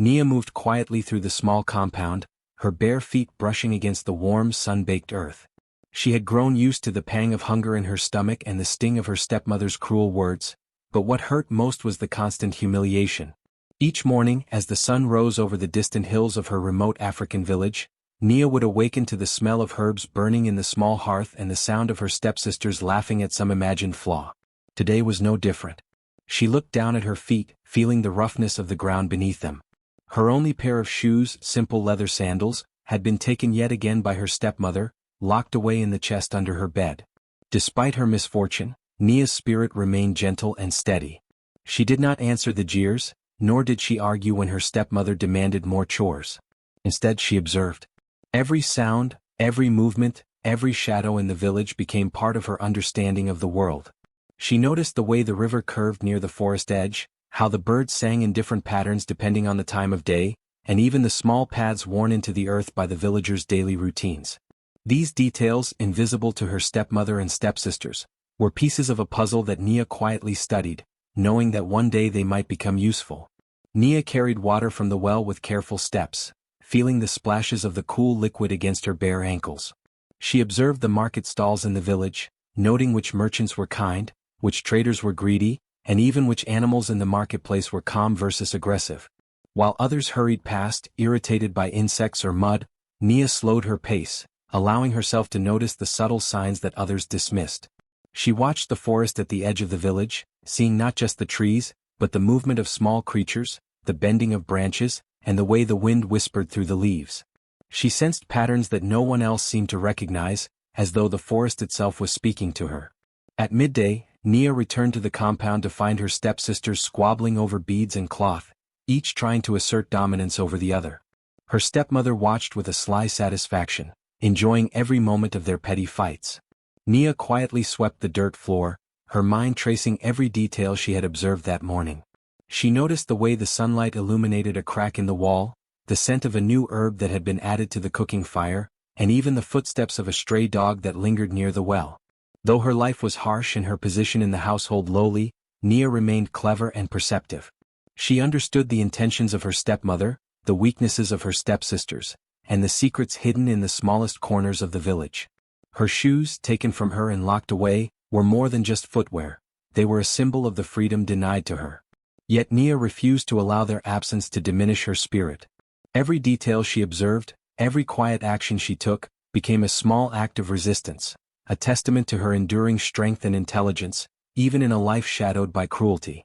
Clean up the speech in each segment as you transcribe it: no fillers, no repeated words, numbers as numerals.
Nia moved quietly through the small compound, her bare feet brushing against the warm, sun-baked earth. She had grown used to the pang of hunger in her stomach and the sting of her stepmother's cruel words, but what hurt most was the constant humiliation. Each morning, as the sun rose over the distant hills of her remote African village, Nia would awaken to the smell of herbs burning in the small hearth and the sound of her stepsisters laughing at some imagined flaw. Today was no different. She looked down at her feet, feeling the roughness of the ground beneath them. Her only pair of shoes, simple leather sandals, had been taken yet again by her stepmother, locked away in the chest under her bed. Despite her misfortune, Nia's spirit remained gentle and steady. She did not answer the jeers, nor did she argue when her stepmother demanded more chores. Instead she observed. Every sound, every movement, every shadow in the village became part of her understanding of the world. She noticed the way the river curved near the forest edge, how the birds sang in different patterns depending on the time of day, and even the small paths worn into the earth by the villagers' daily routines. These details, invisible to her stepmother and stepsisters, were pieces of a puzzle that Nia quietly studied, knowing that one day they might become useful. Nia carried water from the well with careful steps, feeling the splashes of the cool liquid against her bare ankles. She observed the market stalls in the village, noting which merchants were kind, which traders were greedy, and even which animals in the marketplace were calm versus aggressive. While others hurried past, irritated by insects or mud, Nia slowed her pace, allowing herself to notice the subtle signs that others dismissed. She watched the forest at the edge of the village, seeing not just the trees, but the movement of small creatures, the bending of branches, and the way the wind whispered through the leaves. She sensed patterns that no one else seemed to recognize, as though the forest itself was speaking to her. At midday, Nia returned to the compound to find her stepsisters squabbling over beads and cloth, each trying to assert dominance over the other. Her stepmother watched with a sly satisfaction, enjoying every moment of their petty fights. Nia quietly swept the dirt floor, her mind tracing every detail she had observed that morning. She noticed the way the sunlight illuminated a crack in the wall, the scent of a new herb that had been added to the cooking fire, and even the footsteps of a stray dog that lingered near the well. Though her life was harsh and her position in the household lowly, Nia remained clever and perceptive. She understood the intentions of her stepmother, the weaknesses of her stepsisters, and the secrets hidden in the smallest corners of the village. Her shoes, taken from her and locked away, were more than just footwear. They were a symbol of the freedom denied to her. Yet Nia refused to allow their absence to diminish her spirit. Every detail she observed, every quiet action she took, became a small act of resistance, a testament to her enduring strength and intelligence, even in a life shadowed by cruelty.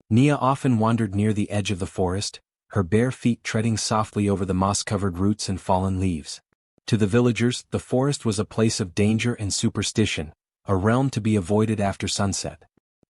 Nia often wandered near the edge of the forest, her bare feet treading softly over the moss-covered roots and fallen leaves. To the villagers, the forest was a place of danger and superstition, a realm to be avoided after sunset.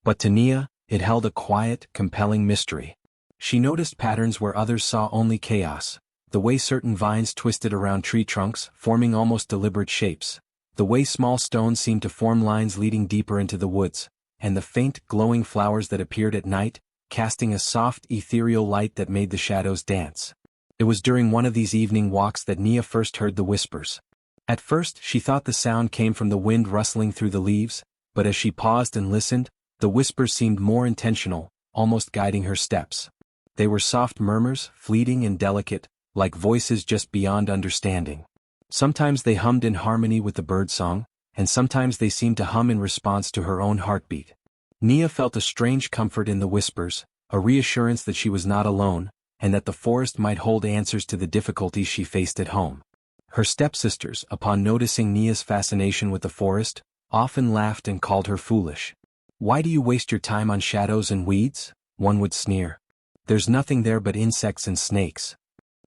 But to Nia, it held a quiet, compelling mystery. She noticed patterns where others saw only chaos, the way certain vines twisted around tree trunks, forming almost deliberate shapes, the way small stones seemed to form lines leading deeper into the woods, and the faint, glowing flowers that appeared at night, casting a soft, ethereal light that made the shadows dance. It was during one of these evening walks that Nia first heard the whispers. At first, she thought the sound came from the wind rustling through the leaves, but as she paused and listened, the whispers seemed more intentional, almost guiding her steps. They were soft murmurs, fleeting and delicate, like voices just beyond understanding. Sometimes they hummed in harmony with the birdsong, and sometimes they seemed to hum in response to her own heartbeat. Nia felt a strange comfort in the whispers, a reassurance that she was not alone, and that the forest might hold answers to the difficulties she faced at home. Her stepsisters, upon noticing Nia's fascination with the forest, often laughed and called her foolish. "Why do you waste your time on shadows and weeds?" one would sneer. "There's nothing there but insects and snakes."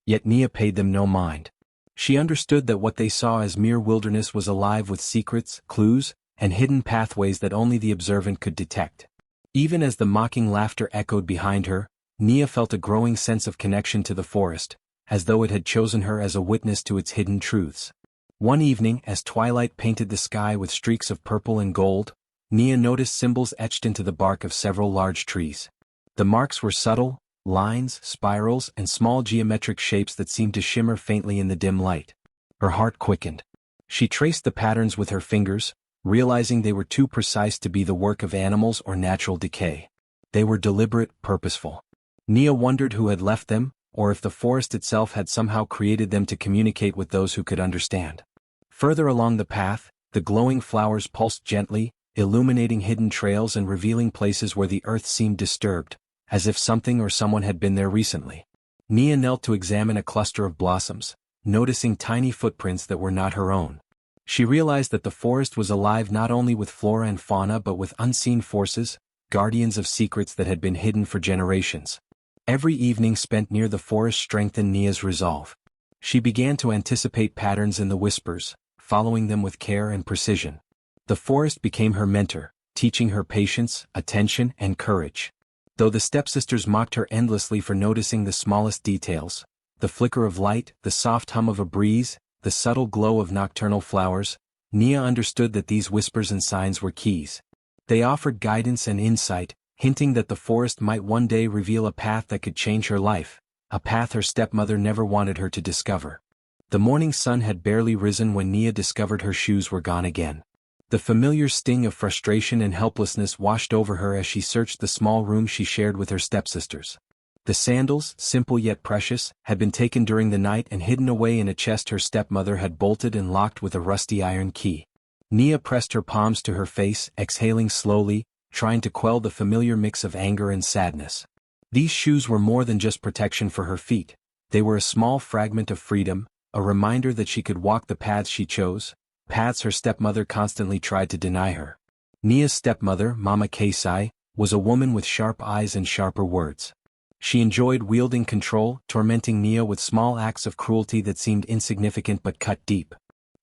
Yet Nia paid them no mind. She understood that what they saw as mere wilderness was alive with secrets, clues, and hidden pathways that only the observant could detect. Even as the mocking laughter echoed behind her, Nia felt a growing sense of connection to the forest, as though it had chosen her as a witness to its hidden truths. One evening, as twilight painted the sky with streaks of purple and gold, Nia noticed symbols etched into the bark of several large trees. The marks were subtle, lines, spirals, and small geometric shapes that seemed to shimmer faintly in the dim light. Her heart quickened. She traced the patterns with her fingers, realizing they were too precise to be the work of animals or natural decay. They were deliberate, purposeful. Nia wondered who had left them, or if the forest itself had somehow created them to communicate with those who could understand. Further along the path, the glowing flowers pulsed gently, illuminating hidden trails and revealing places where the earth seemed disturbed, as if something or someone had been there recently. Nia knelt to examine a cluster of blossoms, noticing tiny footprints that were not her own. She realized that the forest was alive not only with flora and fauna but with unseen forces, guardians of secrets that had been hidden for generations. Every evening spent near the forest strengthened Nia's resolve. She began to anticipate patterns in the whispers, following them with care and precision. The forest became her mentor, teaching her patience, attention, and courage. Though the stepsisters mocked her endlessly for noticing the smallest details, the flicker of light, the soft hum of a breeze, the subtle glow of nocturnal flowers, Nia understood that these whispers and signs were keys. They offered guidance and insight, hinting that the forest might one day reveal a path that could change her life, a path her stepmother never wanted her to discover. The morning sun had barely risen when Nia discovered her shoes were gone again. The familiar sting of frustration and helplessness washed over her as she searched the small room she shared with her stepsisters. The sandals, simple yet precious, had been taken during the night and hidden away in a chest her stepmother had bolted and locked with a rusty iron key. Nia pressed her palms to her face, exhaling slowly, trying to quell the familiar mix of anger and sadness. These shoes were more than just protection for her feet. They were a small fragment of freedom, a reminder that she could walk the paths she chose, paths her stepmother constantly tried to deny her. Nia's stepmother, Mama Keisai, was a woman with sharp eyes and sharper words. She enjoyed wielding control, tormenting Nia with small acts of cruelty that seemed insignificant but cut deep.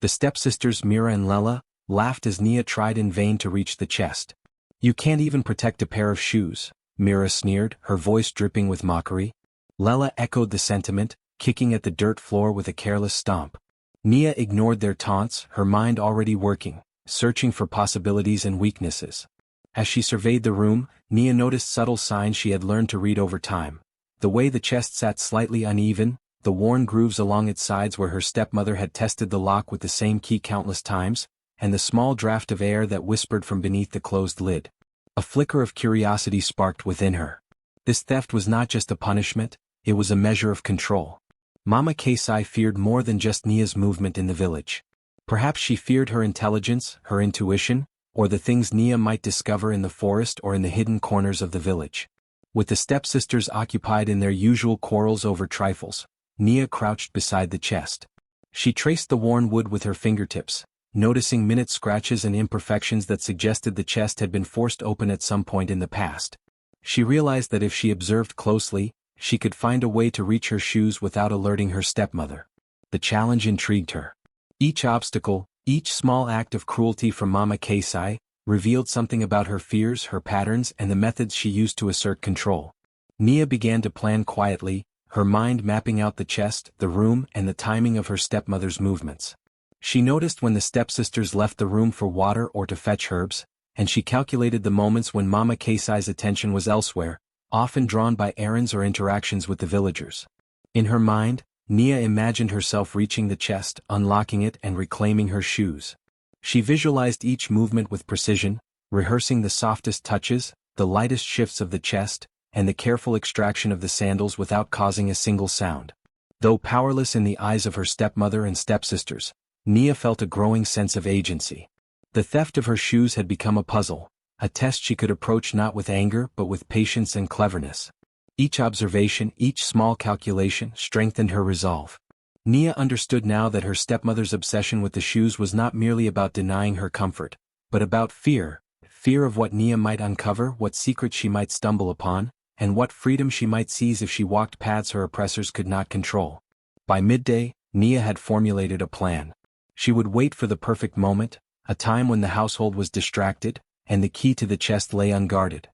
The stepsisters Mira and Lela laughed as Nia tried in vain to reach the chest. "You can't even protect a pair of shoes," Mira sneered, her voice dripping with mockery. Lela echoed the sentiment, kicking at the dirt floor with a careless stomp. Nia ignored their taunts, her mind already working, searching for possibilities and weaknesses. As she surveyed the room, Nia noticed subtle signs she had learned to read over time. The way the chest sat slightly uneven, the worn grooves along its sides where her stepmother had tested the lock with the same key countless times, and the small draft of air that whispered from beneath the closed lid. A flicker of curiosity sparked within her. This theft was not just a punishment, it was a measure of control. Mama Keisai feared more than just Nia's movement in the village. Perhaps she feared her intelligence, her intuition, or the things Nia might discover in the forest or in the hidden corners of the village. With the stepsisters occupied in their usual quarrels over trifles, Nia crouched beside the chest. She traced the worn wood with her fingertips, noticing minute scratches and imperfections that suggested the chest had been forced open at some point in the past. She realized that if she observed closely, she could find a way to reach her shoes without alerting her stepmother. The challenge intrigued her. Each obstacle, each small act of cruelty from Mama Keisai, revealed something about her fears, her patterns, and the methods she used to assert control. Nia began to plan quietly, her mind mapping out the chest, the room, and the timing of her stepmother's movements. She noticed when the stepsisters left the room for water or to fetch herbs, and she calculated the moments when Mama Keisai's attention was elsewhere, often drawn by errands or interactions with the villagers. In her mind, Nia imagined herself reaching the chest, unlocking it, and reclaiming her shoes. She visualized each movement with precision, rehearsing the softest touches, the lightest shifts of the chest, and the careful extraction of the sandals without causing a single sound. Though powerless in the eyes of her stepmother and stepsisters, Nia felt a growing sense of agency. The theft of her shoes had become a puzzle, a test she could approach not with anger but with patience and cleverness. Each observation, each small calculation, strengthened her resolve. Nia understood now that her stepmother's obsession with the shoes was not merely about denying her comfort, but about fear of what Nia might uncover, what secrets she might stumble upon, and what freedom she might seize if she walked paths her oppressors could not control. By midday, Nia had formulated a plan. She would wait for the perfect moment, a time when the household was distracted, and the key to the chest lay unguarded.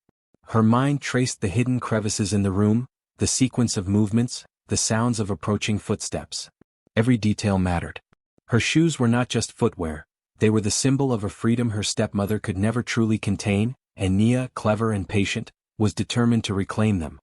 Her mind traced the hidden crevices in the room, the sequence of movements, the sounds of approaching footsteps. Every detail mattered. Her shoes were not just footwear, they were the symbol of a freedom her stepmother could never truly contain, and Nia, clever and patient, was determined to reclaim them.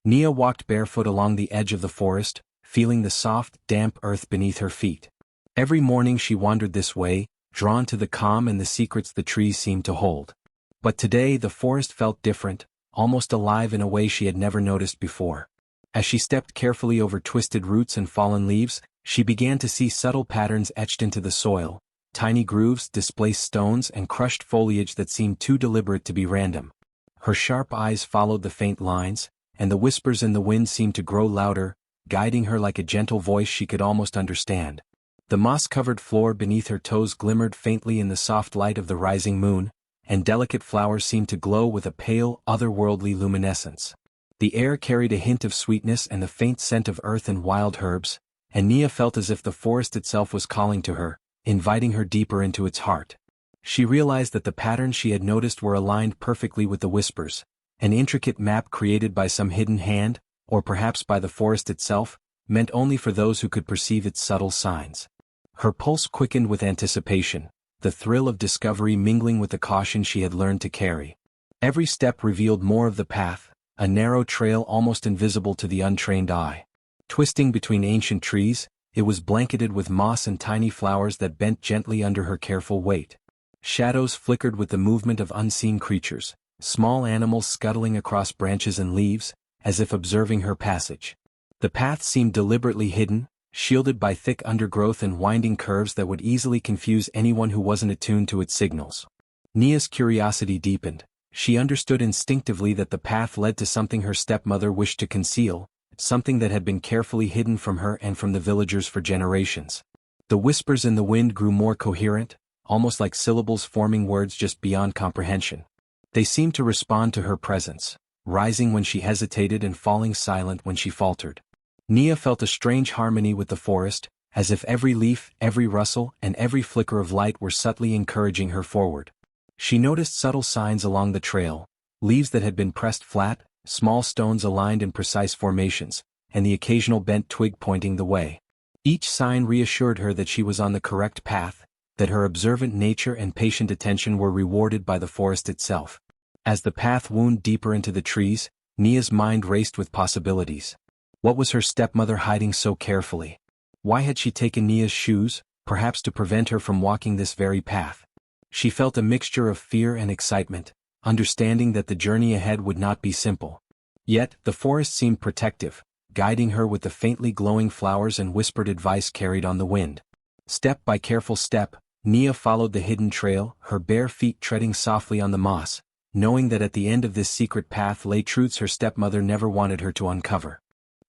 Nia walked barefoot along the edge of the forest, feeling the soft, damp earth beneath her feet. Every morning she wandered this way, drawn to the calm and the secrets the trees seemed to hold. But today the forest felt different, almost alive in a way she had never noticed before. As she stepped carefully over twisted roots and fallen leaves, she began to see subtle patterns etched into the soil, tiny grooves, displaced stones, and crushed foliage that seemed too deliberate to be random. Her sharp eyes followed the faint lines, and the whispers in the wind seemed to grow louder, guiding her like a gentle voice she could almost understand. The moss-covered floor beneath her toes glimmered faintly in the soft light of the rising moon, and delicate flowers seemed to glow with a pale, otherworldly luminescence. The air carried a hint of sweetness and the faint scent of earth and wild herbs, and Nia felt as if the forest itself was calling to her, inviting her deeper into its heart. She realized that the patterns she had noticed were aligned perfectly with the whispers, an intricate map created by some hidden hand, or perhaps by the forest itself, meant only for those who could perceive its subtle signs. Her pulse quickened with anticipation, the thrill of discovery mingling with the caution she had learned to carry. Every step revealed more of the path, a narrow trail almost invisible to the untrained eye. Twisting between ancient trees, it was blanketed with moss and tiny flowers that bent gently under her careful weight. Shadows flickered with the movement of unseen creatures, small animals scuttling across branches and leaves, as if observing her passage. The path seemed deliberately hidden, shielded by thick undergrowth and winding curves that would easily confuse anyone who wasn't attuned to its signals. Nia's curiosity deepened. She understood instinctively that the path led to something her stepmother wished to conceal, something that had been carefully hidden from her and from the villagers for generations. The whispers in the wind grew more coherent, almost like syllables forming words just beyond comprehension. They seemed to respond to her presence, rising when she hesitated and falling silent when she faltered. Nia felt a strange harmony with the forest, as if every leaf, every rustle, and every flicker of light were subtly encouraging her forward. She noticed subtle signs along the trail, leaves that had been pressed flat, small stones aligned in precise formations, and the occasional bent twig pointing the way. Each sign reassured her that she was on the correct path, that her observant nature and patient attention were rewarded by the forest itself. As the path wound deeper into the trees, Nia's mind raced with possibilities. What was her stepmother hiding so carefully? Why had she taken Nia's shoes, perhaps to prevent her from walking this very path? She felt a mixture of fear and excitement, understanding that the journey ahead would not be simple. Yet, the forest seemed protective, guiding her with the faintly glowing flowers and whispered advice carried on the wind. Step by careful step, Nia followed the hidden trail, her bare feet treading softly on the moss, knowing that at the end of this secret path lay truths her stepmother never wanted her to uncover.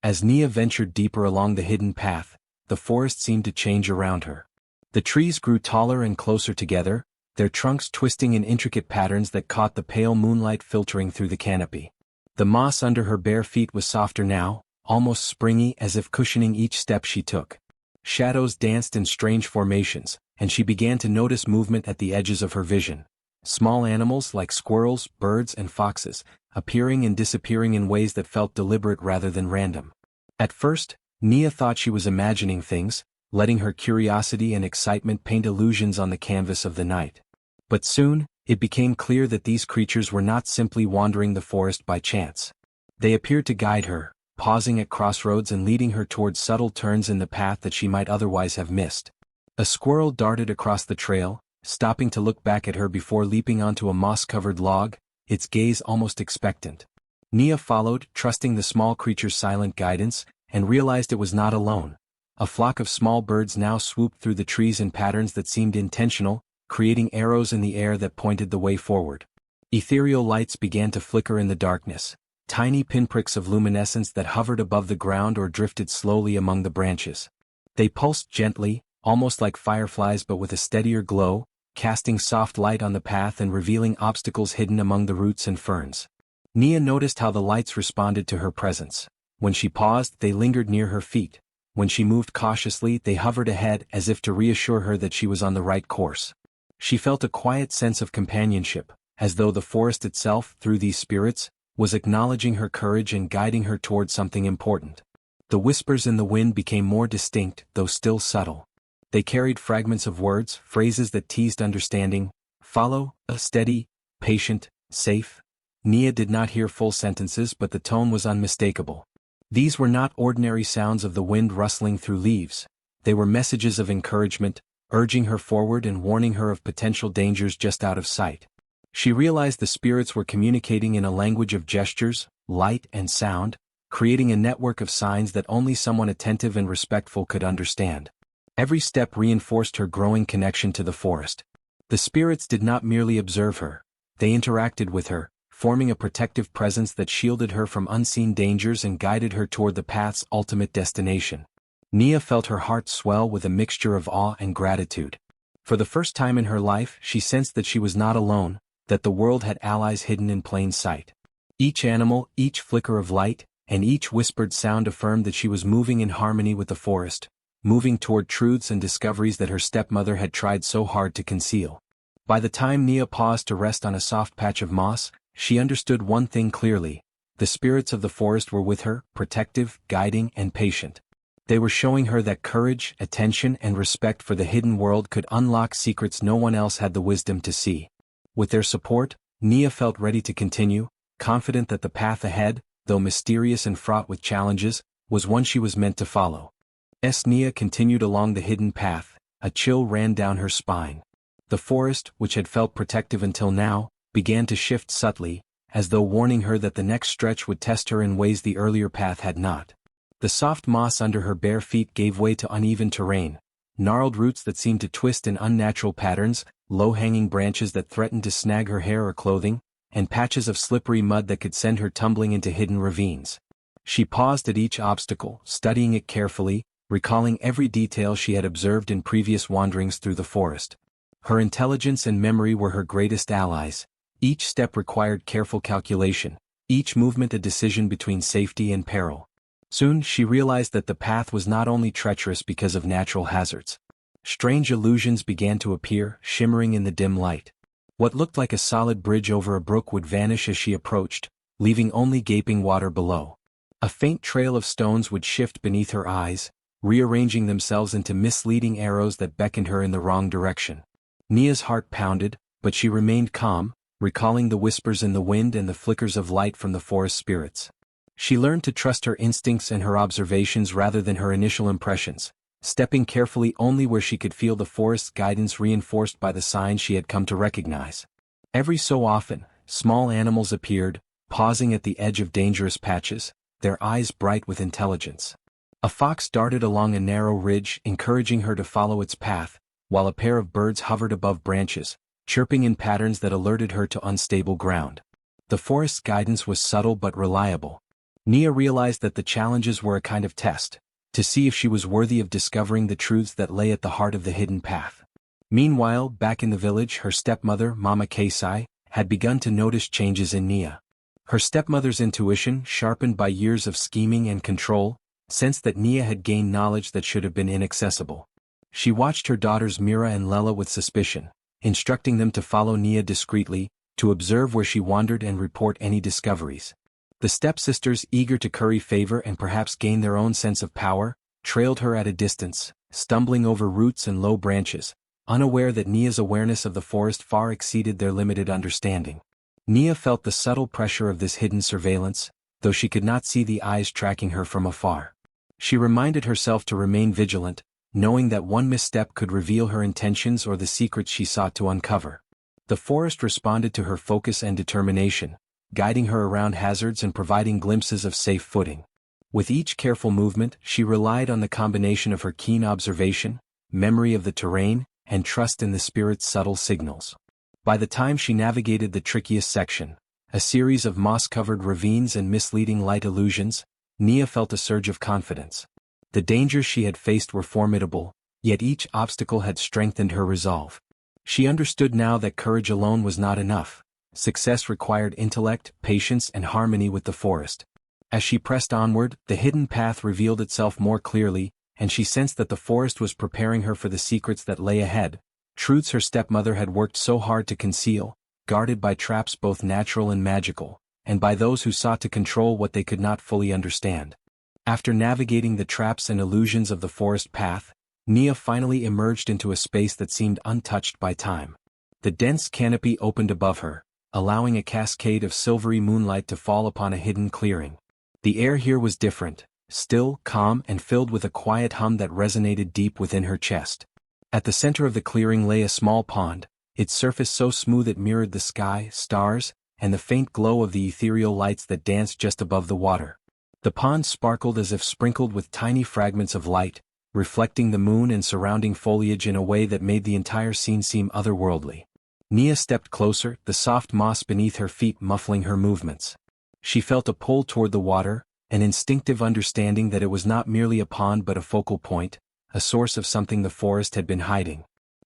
As Nia ventured deeper along the hidden path, the forest seemed to change around her. The trees grew taller and closer together, their trunks twisting in intricate patterns that caught the pale moonlight filtering through the canopy. The moss under her bare feet was softer now, almost springy, as if cushioning each step she took. Shadows danced in strange formations, and she began to notice movement at the edges of her vision. Small animals like squirrels, birds, and foxes, appearing and disappearing in ways that felt deliberate rather than random. At first, Nia thought she was imagining things, letting her curiosity and excitement paint illusions on the canvas of the night. But soon, it became clear that these creatures were not simply wandering the forest by chance. They appeared to guide her, pausing at crossroads and leading her towards subtle turns in the path that she might otherwise have missed. A squirrel darted across the trail, stopping to look back at her before leaping onto a moss-covered log, its gaze almost expectant. Nia followed, trusting the small creature's silent guidance, and realized it was not alone. A flock of small birds now swooped through the trees in patterns that seemed intentional, creating arrows in the air that pointed the way forward. Ethereal lights began to flicker in the darkness, tiny pinpricks of luminescence that hovered above the ground or drifted slowly among the branches. They pulsed gently, almost like fireflies but with a steadier glow, casting soft light on the path and revealing obstacles hidden among the roots and ferns. Nia noticed how the lights responded to her presence. When she paused, they lingered near her feet. When she moved cautiously, they hovered ahead as if to reassure her that she was on the right course. She felt a quiet sense of companionship, as though the forest itself, through these spirits, was acknowledging her courage and guiding her toward something important. The whispers in the wind became more distinct, though still subtle. They carried fragments of words, phrases that teased understanding: follow, steady, patient, safe. Nia did not hear full sentences, but the tone was unmistakable. These were not ordinary sounds of the wind rustling through leaves. They were messages of encouragement, urging her forward and warning her of potential dangers just out of sight. She realized the spirits were communicating in a language of gestures, light and sound, creating a network of signs that only someone attentive and respectful could understand. Every step reinforced her growing connection to the forest. The spirits did not merely observe her, they interacted with her, forming a protective presence that shielded her from unseen dangers and guided her toward the path's ultimate destination. Nia felt her heart swell with a mixture of awe and gratitude. For the first time in her life, she sensed that she was not alone, that the world had allies hidden in plain sight. Each animal, each flicker of light, and each whispered sound affirmed that she was moving in harmony with the forest, moving toward truths and discoveries that her stepmother had tried so hard to conceal. By the time Nia paused to rest on a soft patch of moss, she understood one thing clearly: the spirits of the forest were with her, protective, guiding, and patient. They were showing her that courage, attention, and respect for the hidden world could unlock secrets no one else had the wisdom to see. With their support, Nia felt ready to continue, confident that the path ahead, though mysterious and fraught with challenges, was one she was meant to follow. As Nia continued along the hidden path, a chill ran down her spine. The forest, which had felt protective until now, began to shift subtly, as though warning her that the next stretch would test her in ways the earlier path had not. The soft moss under her bare feet gave way to uneven terrain, gnarled roots that seemed to twist in unnatural patterns, low-hanging branches that threatened to snag her hair or clothing, and patches of slippery mud that could send her tumbling into hidden ravines. She paused at each obstacle, studying it carefully, recalling every detail she had observed in previous wanderings through the forest. Her intelligence and memory were her greatest allies. Each step required careful calculation, each movement a decision between safety and peril. Soon she realized that the path was not only treacherous because of natural hazards. Strange illusions began to appear, shimmering in the dim light. What looked like a solid bridge over a brook would vanish as she approached, leaving only gaping water below. A faint trail of stones would shift beneath her eyes, rearranging themselves into misleading arrows that beckoned her in the wrong direction. Nia's heart pounded, but she remained calm, recalling the whispers in the wind and the flickers of light from the forest spirits. She learned to trust her instincts and her observations rather than her initial impressions, stepping carefully only where she could feel the forest's guidance reinforced by the signs she had come to recognize. Every so often, small animals appeared, pausing at the edge of dangerous patches, their eyes bright with intelligence. A fox darted along a narrow ridge, encouraging her to follow its path, while a pair of birds hovered above branches, chirping in patterns that alerted her to unstable ground. The forest's guidance was subtle but reliable. Nia realized that the challenges were a kind of test, to see if she was worthy of discovering the truths that lay at the heart of the hidden path. Meanwhile, back in the village, her stepmother, Mama Keisai, had begun to notice changes in Nia. Her stepmother's intuition, sharpened by years of scheming and control, sensed that Nia had gained knowledge that should have been inaccessible. She watched her daughters Mira and Lela with suspicion, instructing them to follow Nia discreetly, to observe where she wandered and report any discoveries. The stepsisters, eager to curry favor and perhaps gain their own sense of power, trailed her at a distance, stumbling over roots and low branches, unaware that Nia's awareness of the forest far exceeded their limited understanding. Nia felt the subtle pressure of this hidden surveillance, though she could not see the eyes tracking her from afar. She reminded herself to remain vigilant, knowing that one misstep could reveal her intentions or the secrets she sought to uncover. The forest responded to her focus and determination, guiding her around hazards and providing glimpses of safe footing. With each careful movement, she relied on the combination of her keen observation, memory of the terrain, and trust in the spirit's subtle signals. By the time she navigated the trickiest section, a series of moss-covered ravines and misleading light illusions, Nia felt a surge of confidence. The dangers she had faced were formidable, yet each obstacle had strengthened her resolve. She understood now that courage alone was not enough. Success required intellect, patience, and harmony with the forest. As she pressed onward, the hidden path revealed itself more clearly, and she sensed that the forest was preparing her for the secrets that lay ahead, truths her stepmother had worked so hard to conceal, guarded by traps both natural and magical, and by those who sought to control what they could not fully understand. After navigating the traps and illusions of the forest path, Nia finally emerged into a space that seemed untouched by time. The dense canopy opened above her, allowing a cascade of silvery moonlight to fall upon a hidden clearing. The air here was different, still, calm, and filled with a quiet hum that resonated deep within her chest. At the center of the clearing lay a small pond, its surface so smooth it mirrored the sky, stars, and the faint glow of the ethereal lights that danced just above the water. The pond sparkled as if sprinkled with tiny fragments of light, reflecting the moon and surrounding foliage in a way that made the entire scene seem otherworldly. Nia stepped closer, the soft moss beneath her feet muffling her movements. She felt a pull toward the water, an instinctive understanding that it was not merely a pond but a focal point, a source of something the forest had been hiding.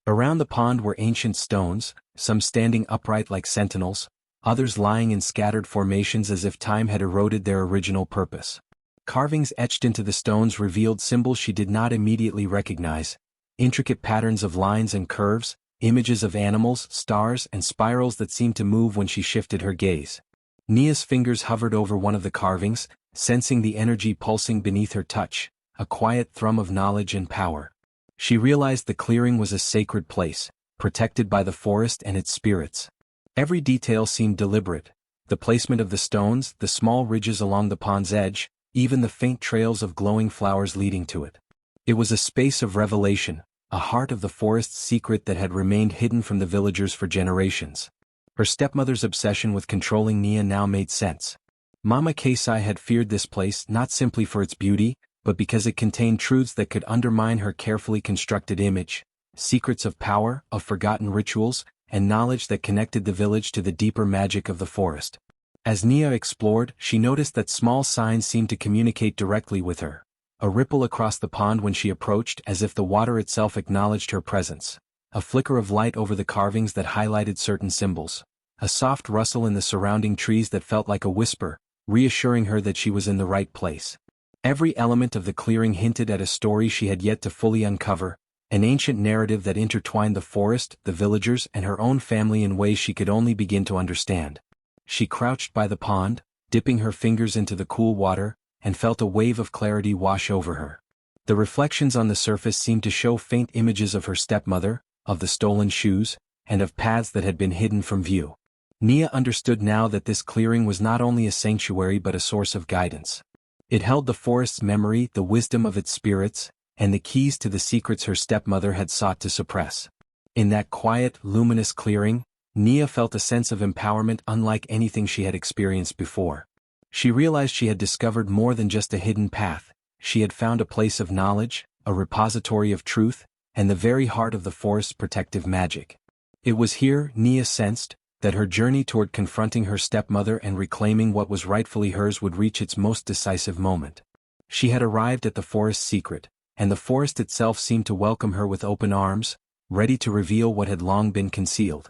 Around the pond were ancient stones, some standing upright like sentinels, others lying in scattered formations as if time had eroded their original purpose. Carvings etched into the stones revealed symbols she did not immediately recognize, intricate patterns of lines and curves, images of animals, stars, and spirals that seemed to move when she shifted her gaze. Nia's fingers hovered over one of the carvings, sensing the energy pulsing beneath her touch, a quiet thrum of knowledge and power. She realized the clearing was a sacred place, protected by the forest and its spirits. Every detail seemed deliberate, the placement of the stones, the small ridges along the pond's edge, even the faint trails of glowing flowers leading to it. It was a space of revelation, a heart of the forest's secret that had remained hidden from the villagers for generations. Her stepmother's obsession with controlling Nia now made sense. Mama Keisai had feared this place not simply for its beauty, but because it contained truths that could undermine her carefully constructed image, secrets of power, of forgotten rituals, and knowledge that connected the village to the deeper magic of the forest. As Nia explored, she noticed that small signs seemed to communicate directly with her. A ripple across the pond when she approached as if the water itself acknowledged her presence. A flicker of light over the carvings that highlighted certain symbols. A soft rustle in the surrounding trees that felt like a whisper, reassuring her that she was in the right place. Every element of the clearing hinted at a story she had yet to fully uncover, an ancient narrative that intertwined the forest, the villagers, and her own family in ways she could only begin to understand. She crouched by the pond, dipping her fingers into the cool water, and felt a wave of clarity wash over her. The reflections on the surface seemed to show faint images of her stepmother, of the stolen shoes, and of paths that had been hidden from view. Nia understood now that this clearing was not only a sanctuary but a source of guidance. It held the forest's memory, the wisdom of its spirits, and the keys to the secrets her stepmother had sought to suppress. In that quiet, luminous clearing, Nia felt a sense of empowerment unlike anything she had experienced before. She realized she had discovered more than just a hidden path. She had found a place of knowledge, a repository of truth, and the very heart of the forest's protective magic. It was here, Nia sensed, that her journey toward confronting her stepmother and reclaiming what was rightfully hers would reach its most decisive moment. She had arrived at the forest's secret, and the forest itself seemed to welcome her with open arms, ready to reveal what had long been concealed.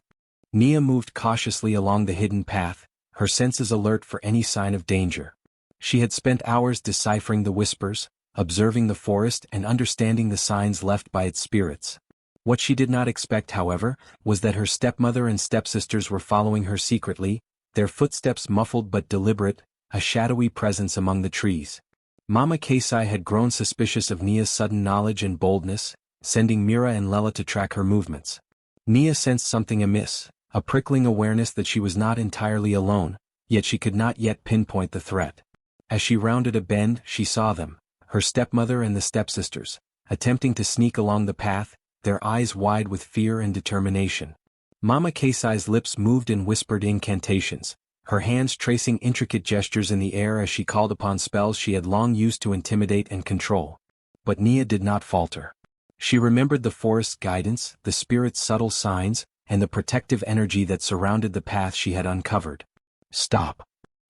Nia moved cautiously along the hidden path, her senses alert for any sign of danger. She had spent hours deciphering the whispers, observing the forest and understanding the signs left by its spirits. What she did not expect, however, was that her stepmother and stepsisters were following her secretly, their footsteps muffled but deliberate, a shadowy presence among the trees. Mama Keisai had grown suspicious of Nia's sudden knowledge and boldness, sending Mira and Lela to track her movements. Nia sensed something amiss, a prickling awareness that she was not entirely alone, yet she could not yet pinpoint the threat. As she rounded a bend, she saw them, her stepmother and the stepsisters, attempting to sneak along the path, their eyes wide with fear and determination. Mama Keisai's lips moved in whispered incantations, her hands tracing intricate gestures in the air as she called upon spells she had long used to intimidate and control. But Nia did not falter. She remembered the forest's guidance, the spirit's subtle signs, and the protective energy that surrounded the path she had uncovered. "Stop!"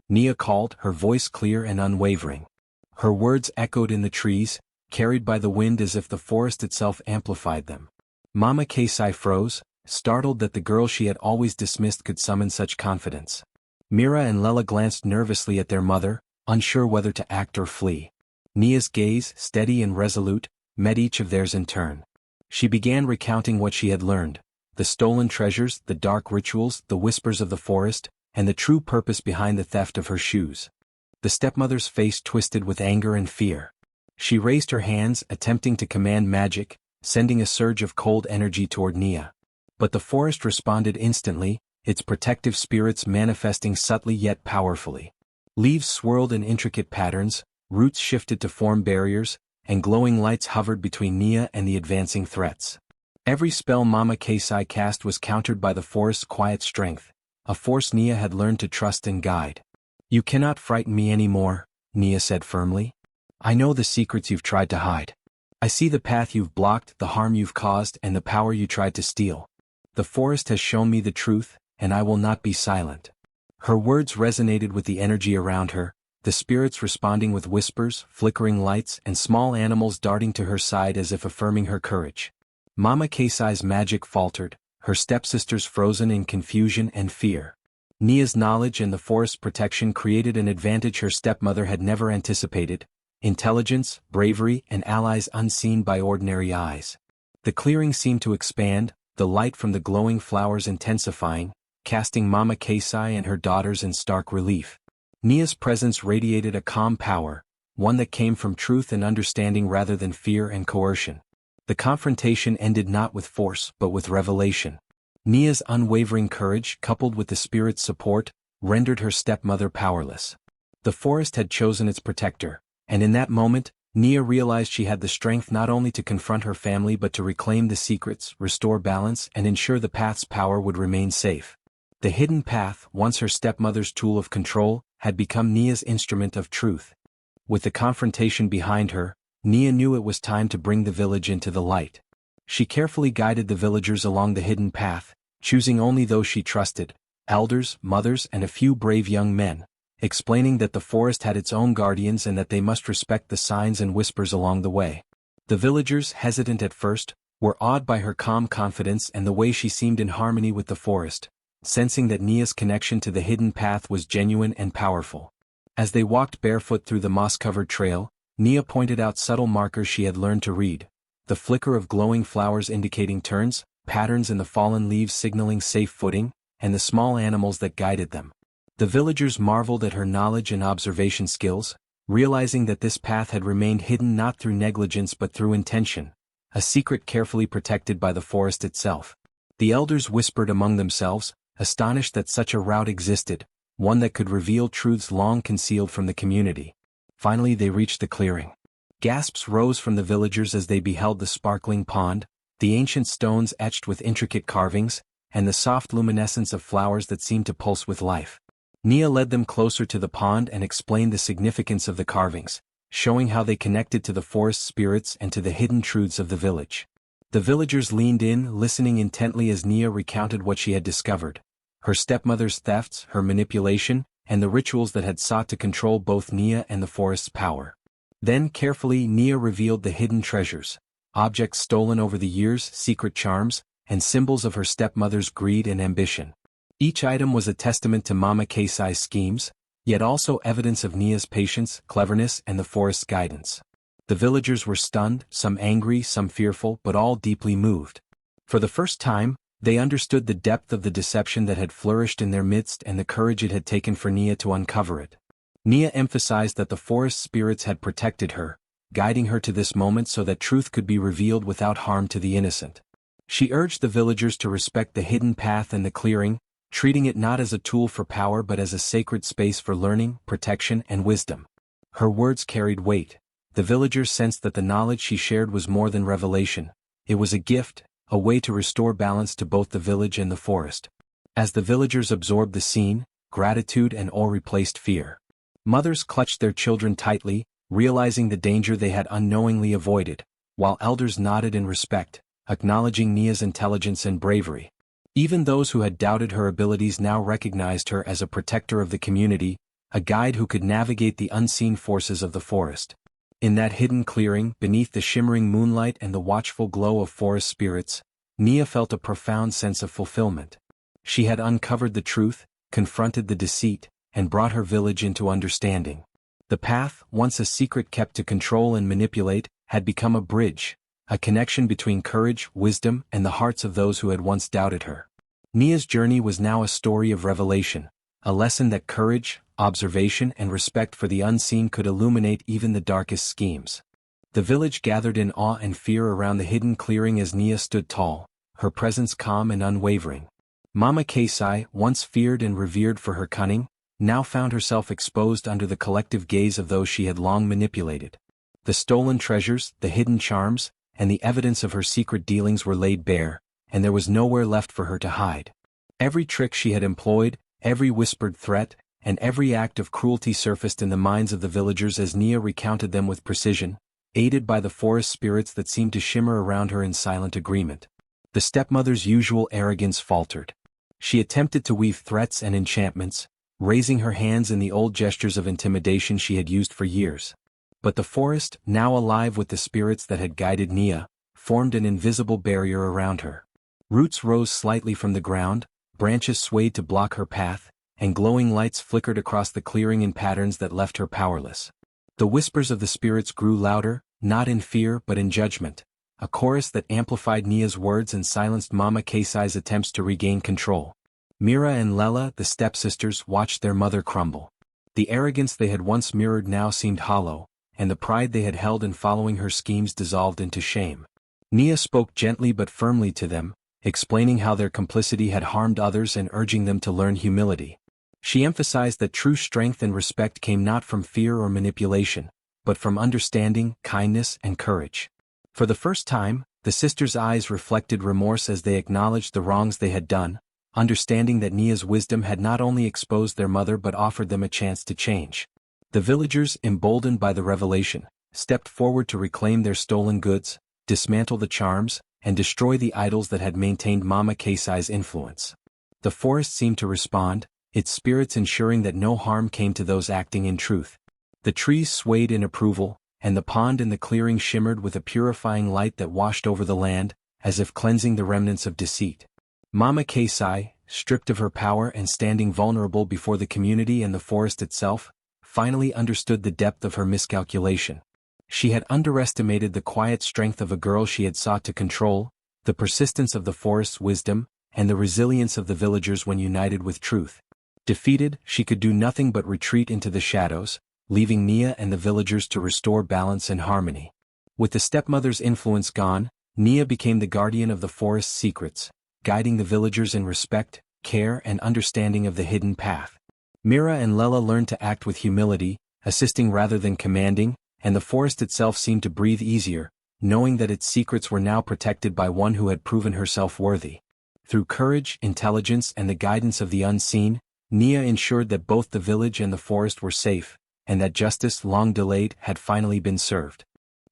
Nia called, her voice clear and unwavering. Her words echoed in the trees, carried by the wind as if the forest itself amplified them. Mama Keisai froze, startled that the girl she had always dismissed could summon such confidence. Mira and Lela glanced nervously at their mother, unsure whether to act or flee. Nia's gaze, steady and resolute, met each of theirs in turn. She began recounting what she had learned, the stolen treasures, the dark rituals, the whispers of the forest, and the true purpose behind the theft of her shoes. The stepmother's face twisted with anger and fear. She raised her hands, attempting to command magic, sending a surge of cold energy toward Nia. But the forest responded instantly, its protective spirits manifesting subtly yet powerfully. Leaves swirled in intricate patterns, roots shifted to form barriers, and glowing lights hovered between Nia and the advancing threats. Every spell Mama Kasai cast was countered by the forest's quiet strength, a force Nia had learned to trust and guide. "You cannot frighten me anymore," Nia said firmly. "I know the secrets you've tried to hide. I see the path you've blocked, the harm you've caused, and the power you tried to steal. The forest has shown me the truth, and I will not be silent." Her words resonated with the energy around her, the spirits responding with whispers, flickering lights, and small animals darting to her side as if affirming her courage. Mama Kasai's magic faltered, her stepsisters frozen in confusion and fear. Nia's knowledge and the forest's protection created an advantage her stepmother had never anticipated: intelligence, bravery, and allies unseen by ordinary eyes. The clearing seemed to expand, the light from the glowing flowers intensifying, casting Mama Kasai and her daughters in stark relief. Nia's presence radiated a calm power, one that came from truth and understanding rather than fear and coercion. The confrontation ended not with force but with revelation. Nia's unwavering courage, coupled with the spirit's support, rendered her stepmother powerless. The forest had chosen its protector, and in that moment, Nia realized she had the strength not only to confront her family but to reclaim the secrets, restore balance, and ensure the path's power would remain safe. The hidden path, once her stepmother's tool of control, had become Nia's instrument of truth. With the confrontation behind her, Nia knew it was time to bring the village into the light. She carefully guided the villagers along the hidden path, choosing only those she trusted, elders, mothers, and a few brave young men, explaining that the forest had its own guardians and that they must respect the signs and whispers along the way. The villagers, hesitant at first, were awed by her calm confidence and the way she seemed in harmony with the forest, sensing that Nia's connection to the hidden path was genuine and powerful. As they walked barefoot through the moss-covered trail, Nia pointed out subtle markers she had learned to read: the flicker of glowing flowers indicating turns, patterns in the fallen leaves signaling safe footing, and the small animals that guided them. The villagers marveled at her knowledge and observation skills, realizing that this path had remained hidden not through negligence but through intention, a secret carefully protected by the forest itself. The elders whispered among themselves, astonished that such a route existed, one that could reveal truths long concealed from the community. Finally they reached the clearing. Gasps rose from the villagers as they beheld the sparkling pond, the ancient stones etched with intricate carvings, and the soft luminescence of flowers that seemed to pulse with life. Nia led them closer to the pond and explained the significance of the carvings, showing how they connected to the forest spirits and to the hidden truths of the village. The villagers leaned in, listening intently as Nia recounted what she had discovered: her stepmother's thefts, her manipulation, and the rituals that had sought to control both Nia and the forest's power. Then carefully Nia revealed the hidden treasures, objects stolen over the years, secret charms, and symbols of her stepmother's greed and ambition. Each item was a testament to Mama Kasai's schemes, yet also evidence of Nia's patience, cleverness, and the forest's guidance. The villagers were stunned, some angry, some fearful, but all deeply moved. For the first time, they understood the depth of the deception that had flourished in their midst and the courage it had taken for Nia to uncover it. Nia emphasized that the forest spirits had protected her, guiding her to this moment so that truth could be revealed without harm to the innocent. She urged the villagers to respect the hidden path and the clearing, treating it not as a tool for power but as a sacred space for learning, protection, and wisdom. Her words carried weight. The villagers sensed that the knowledge she shared was more than revelation. It was a gift, a way to restore balance to both the village and the forest. As the villagers absorbed the scene, gratitude and awe replaced fear. Mothers clutched their children tightly, realizing the danger they had unknowingly avoided, while elders nodded in respect, acknowledging Nia's intelligence and bravery. Even those who had doubted her abilities now recognized her as a protector of the community, a guide who could navigate the unseen forces of the forest. In that hidden clearing, beneath the shimmering moonlight and the watchful glow of forest spirits, Nia felt a profound sense of fulfillment. She had uncovered the truth, confronted the deceit, and brought her village into understanding. The path, once a secret kept to control and manipulate, had become a bridge, a connection between courage, wisdom, and the hearts of those who had once doubted her. Nia's journey was now a story of revelation, a lesson that courage, observation, and respect for the unseen could illuminate even the darkest schemes. The village gathered in awe and fear around the hidden clearing as Nia stood tall, her presence calm and unwavering. Mama Kasai, once feared and revered for her cunning, now found herself exposed under the collective gaze of those she had long manipulated. The stolen treasures, the hidden charms, and the evidence of her secret dealings were laid bare, and there was nowhere left for her to hide. Every trick she had employed, every whispered threat, and every act of cruelty surfaced in the minds of the villagers as Nia recounted them with precision, aided by the forest spirits that seemed to shimmer around her in silent agreement. The stepmother's usual arrogance faltered. She attempted to weave threats and enchantments, raising her hands in the old gestures of intimidation she had used for years. But the forest, now alive with the spirits that had guided Nia, formed an invisible barrier around her. Roots rose slightly from the ground, branches swayed to block her path, and glowing lights flickered across the clearing in patterns that left her powerless. The whispers of the spirits grew louder, not in fear but in judgment, a chorus that amplified Nia's words and silenced Mama Keisai's attempts to regain control. Mira and Lela, the stepsisters, watched their mother crumble. The arrogance they had once mirrored now seemed hollow, and the pride they had held in following her schemes dissolved into shame. Nia spoke gently but firmly to them, explaining how their complicity had harmed others and urging them to learn humility. She emphasized that true strength and respect came not from fear or manipulation, but from understanding, kindness, and courage. For the first time, the sisters' eyes reflected remorse as they acknowledged the wrongs they had done, understanding that Nia's wisdom had not only exposed their mother but offered them a chance to change. The villagers, emboldened by the revelation, stepped forward to reclaim their stolen goods, dismantle the charms, and destroy the idols that had maintained Mama Keisai's influence. The forest seemed to respond, its spirits ensuring that no harm came to those acting in truth. The trees swayed in approval, and the pond in the clearing shimmered with a purifying light that washed over the land, as if cleansing the remnants of deceit. Mama Keisai, stripped of her power and standing vulnerable before the community and the forest itself, finally understood the depth of her miscalculation. She had underestimated the quiet strength of a girl she had sought to control, the persistence of the forest's wisdom, and the resilience of the villagers when united with truth. Defeated, she could do nothing but retreat into the shadows, leaving Nia and the villagers to restore balance and harmony. With the stepmother's influence gone, Nia became the guardian of the forest's secrets, guiding the villagers in respect, care, and understanding of the hidden path. Mira and Lela learned to act with humility, assisting rather than commanding, and the forest itself seemed to breathe easier, knowing that its secrets were now protected by one who had proven herself worthy. Through courage, intelligence, and the guidance of the unseen, Nia ensured that both the village and the forest were safe, and that justice, long delayed, had finally been served.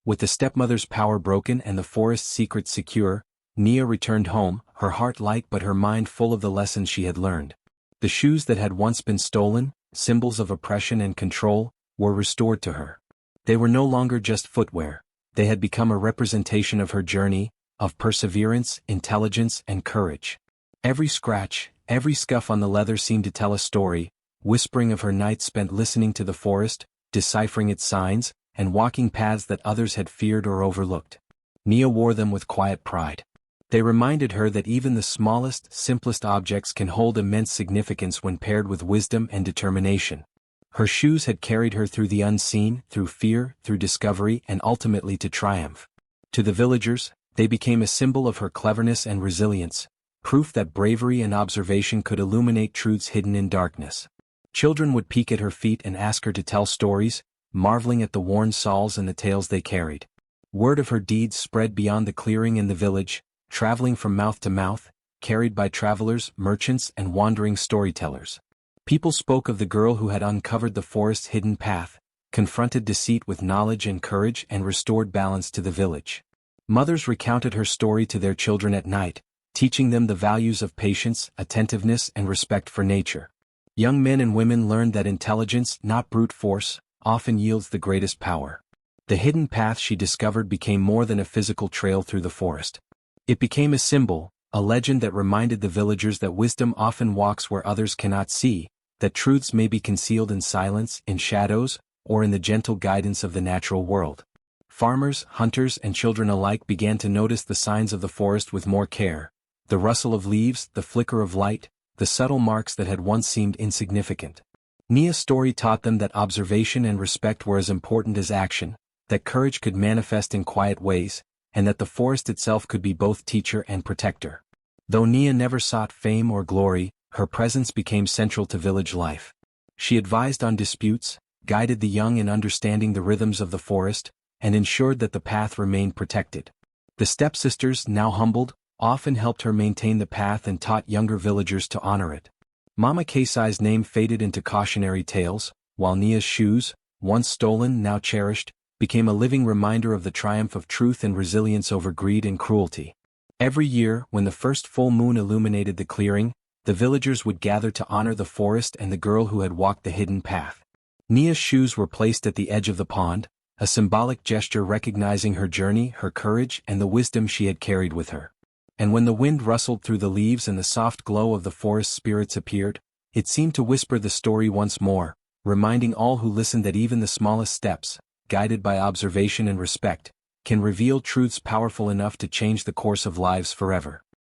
With the stepmother's power broken and the forest's secrets secure, Nia returned home, her heart light but her mind full of the lessons she had learned. The shoes that had once been stolen, symbols of oppression and control, were restored to her. They were no longer just footwear, they had become a representation of her journey, of perseverance, intelligence, and courage. Every scratch, every scuff on the leather seemed to tell a story, whispering of her nights spent listening to the forest, deciphering its signs, and walking paths that others had feared or overlooked. Nia wore them with quiet pride. They reminded her that even the smallest, simplest objects can hold immense significance when paired with wisdom and determination. Her shoes had carried her through the unseen, through fear, through discovery, and ultimately to triumph. To the villagers, they became a symbol of her cleverness and resilience, proof that bravery and observation could illuminate truths hidden in darkness. Children would peek at her feet and ask her to tell stories, marveling at the worn soles and the tales they carried. Word of her deeds spread beyond the clearing and the village, traveling from mouth to mouth, carried by travelers, merchants, and wandering storytellers. People spoke of the girl who had uncovered the forest's hidden path, confronted deceit with knowledge and courage, and restored balance to the village. Mothers recounted her story to their children at night, teaching them the values of patience, attentiveness, and respect for nature. Young men and women learned that intelligence, not brute force, often yields the greatest power. The hidden path she discovered became more than a physical trail through the forest. It became a symbol, a legend that reminded the villagers that wisdom often walks where others cannot see, that truths may be concealed in silence, in shadows, or in the gentle guidance of the natural world. Farmers, hunters, and children alike began to notice the signs of the forest with more care, the rustle of leaves, the flicker of light, the subtle marks that had once seemed insignificant. Nia's story taught them that observation and respect were as important as action, that courage could manifest in quiet ways, and that the forest itself could be both teacher and protector. Though Nia never sought fame or glory, her presence became central to village life. She advised on disputes, guided the young in understanding the rhythms of the forest, and ensured that the path remained protected. The stepsisters, now humbled, often helped her maintain the path and taught younger villagers to honor it. Mama Kaisai's name faded into cautionary tales, while Nia's shoes, once stolen now cherished, became a living reminder of the triumph of truth and resilience over greed and cruelty. Every year, when the first full moon illuminated the clearing, the villagers would gather to honor the forest and the girl who had walked the hidden path. Nia's shoes were placed at the edge of the pond, a symbolic gesture recognizing her journey, her courage, and the wisdom she had carried with her. And when the wind rustled through the leaves and the soft glow of the forest spirits appeared, it seemed to whisper the story once more, reminding all who listened that even the smallest steps, guided by observation and respect, can reveal truths powerful enough to change the course of lives forever.